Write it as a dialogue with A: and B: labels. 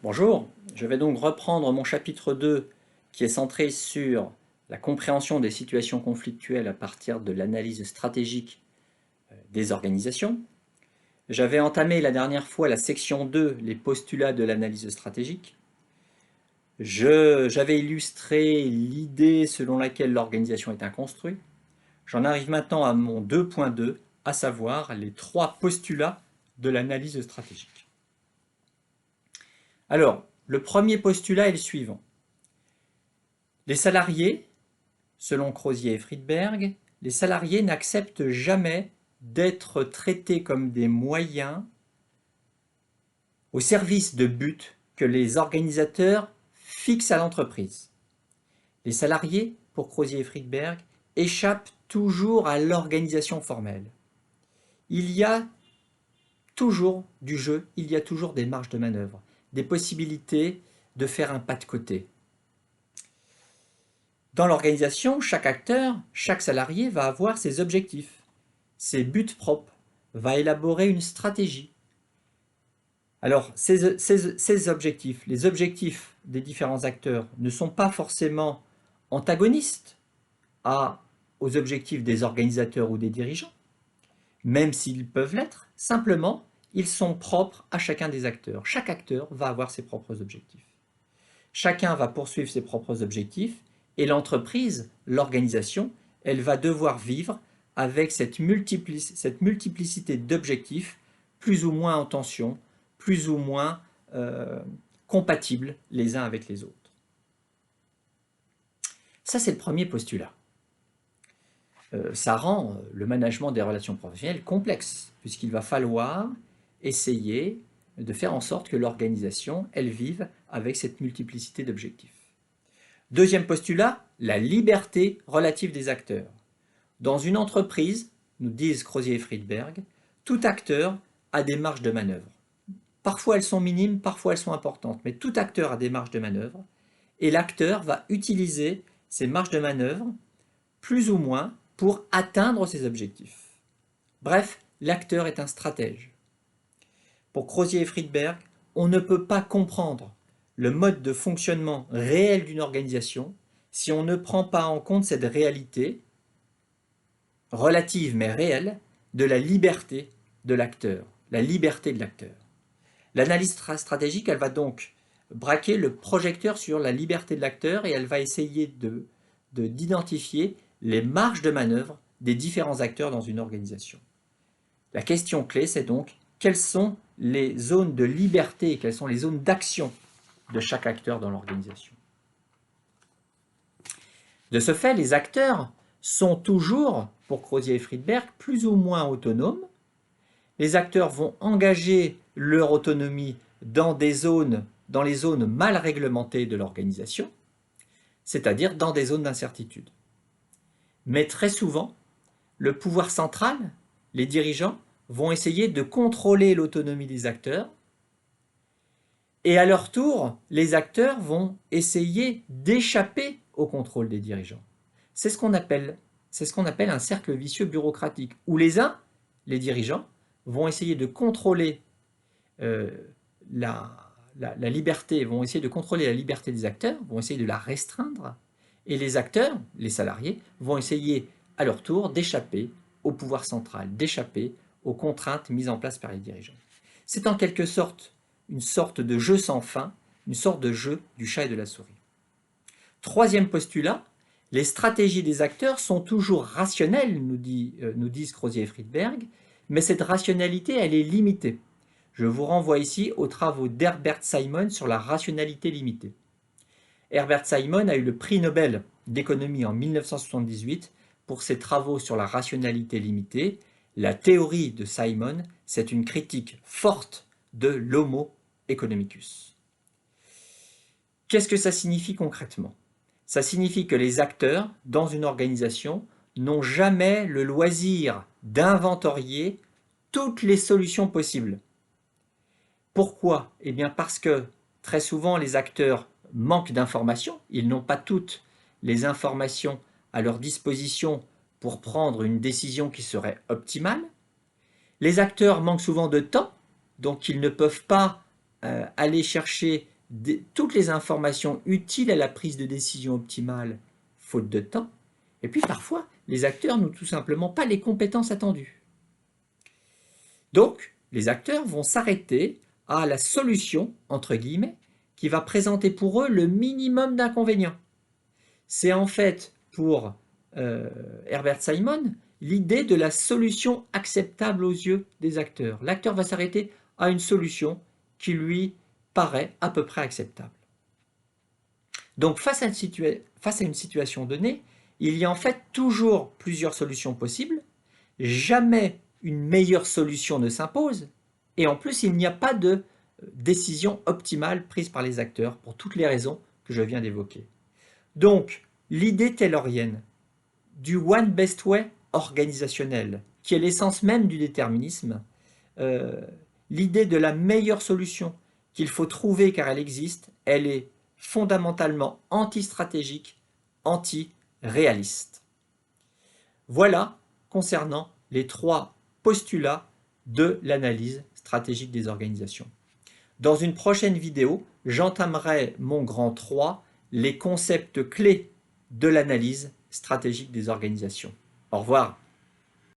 A: Bonjour, je vais donc reprendre mon chapitre 2 qui est centré sur la compréhension des situations conflictuelles à partir de l'analyse stratégique des organisations. J'avais entamé la dernière fois la section 2, les postulats de l'analyse stratégique. J'avais illustré l'idée selon laquelle l'organisation est un construit. J'en arrive maintenant à mon 2.2, à savoir les 3 postulats de l'analyse stratégique. Alors, le premier postulat est le suivant. Les salariés, selon Crozier et Friedberg, les salariés n'acceptent jamais d'être traités comme des moyens au service de buts que les organisateurs fixent à l'entreprise. Les salariés, pour Crozier et Friedberg, échappent toujours à l'organisation formelle. Il y a toujours du jeu, il y a toujours des marges de manœuvre, des possibilités de faire un pas de côté. Dans l'organisation, chaque acteur, chaque salarié va avoir ses objectifs, ses buts propres, va élaborer une stratégie. Alors, ces objectifs, les objectifs des différents acteurs ne sont pas forcément antagonistes aux objectifs des organisateurs ou des dirigeants, même s'ils peuvent l'être, simplement, ils sont propres à chacun des acteurs. Chaque acteur va avoir ses propres objectifs. Chacun va poursuivre ses propres objectifs et l'entreprise, l'organisation, elle va devoir vivre avec cette multiplicité d'objectifs plus ou moins en tension, plus ou moins compatibles les uns avec les autres. Ça, c'est le premier postulat. Ça rend le management des relations professionnelles complexe, puisqu'il va falloir essayer de faire en sorte que l'organisation, elle vive avec cette multiplicité d'objectifs. Deuxième postulat, la liberté relative des acteurs. Dans une entreprise, nous disent Crozier et Friedberg, tout acteur a des marges de manœuvre. Parfois elles sont minimes, parfois elles sont importantes, mais tout acteur a des marges de manœuvre et l'acteur va utiliser ces marges de manœuvre plus ou moins pour atteindre ses objectifs. Bref, l'acteur est un stratège. Pour Crozier et Friedberg, on ne peut pas comprendre le mode de fonctionnement réel d'une organisation si on ne prend pas en compte cette réalité, relative mais réelle, de la liberté de l'acteur, la liberté de l'acteur. L'analyse stratégique, elle va donc braquer le projecteur sur la liberté de l'acteur et elle va essayer d'identifier les marges de manœuvre des différents acteurs dans une organisation. La question clé, c'est donc quelles sont les zones de liberté et quelles sont les zones d'action de chaque acteur dans l'organisation. De ce fait, les acteurs sont toujours, pour Crozier et Friedberg, plus ou moins autonomes. Les acteurs vont engager leur autonomie dans les zones mal réglementées de l'organisation, c'est-à-dire dans des zones d'incertitude. Mais très souvent, le pouvoir central, les dirigeants, vont essayer de contrôler l'autonomie des acteurs et à leur tour, les acteurs vont essayer d'échapper au contrôle des dirigeants. C'est ce qu'on appelle un cercle vicieux bureaucratique où les uns, les dirigeants, vont essayer de contrôler la liberté, vont essayer de contrôler la liberté des acteurs, vont essayer de la restreindre et les acteurs, les salariés, vont essayer à leur tour d'échapper au pouvoir central, d'échapper aux contraintes mises en place par les dirigeants. C'est en quelque sorte une sorte de jeu sans fin, une sorte de jeu du chat et de la souris. Troisième postulat, les stratégies des acteurs sont toujours rationnelles, nous disent Crozier et Friedberg, mais cette rationalité, elle est limitée. Je vous renvoie ici aux travaux d'Herbert Simon sur la rationalité limitée. Herbert Simon a eu le prix Nobel d'économie en 1978 pour ses travaux sur la rationalité limitée. La théorie de Simon, c'est une critique forte de l'homo economicus. Qu'est-ce que ça signifie concrètement? Ça signifie que les acteurs dans une organisation n'ont jamais le loisir d'inventorier toutes les solutions possibles. Pourquoi? Eh bien parce que très souvent les acteurs manquent d'informations, ils n'ont pas toutes les informations à leur disposition pour prendre une décision qui serait optimale. Les acteurs manquent souvent de temps, donc ils ne peuvent pas aller chercher toutes les informations utiles à la prise de décision optimale, faute de temps. Et puis parfois, les acteurs n'ont tout simplement pas les compétences attendues. Donc, les acteurs vont s'arrêter à la solution, entre guillemets, qui va présenter pour eux le minimum d'inconvénients. C'est en fait, pour Herbert Simon, l'idée de la solution acceptable aux yeux des acteurs. L'acteur va s'arrêter à une solution qui lui paraît à peu près acceptable. Donc face à une situation donnée, il y a en fait toujours plusieurs solutions possibles, jamais une meilleure solution ne s'impose, et en plus il n'y a pas de décision optimale prise par les acteurs pour toutes les raisons que je viens d'évoquer. Donc l'idée taylorienne du one best way organisationnel, qui est l'essence même du déterminisme, l'idée de la meilleure solution qu'il faut trouver car elle existe, elle est fondamentalement anti-stratégique, anti-réaliste. Voilà concernant les 3 postulats de l'analyse stratégique des organisations. Dans une prochaine vidéo, j'entamerai mon grand 3, les concepts clés de l'analyse stratégique des organisations. Au revoir.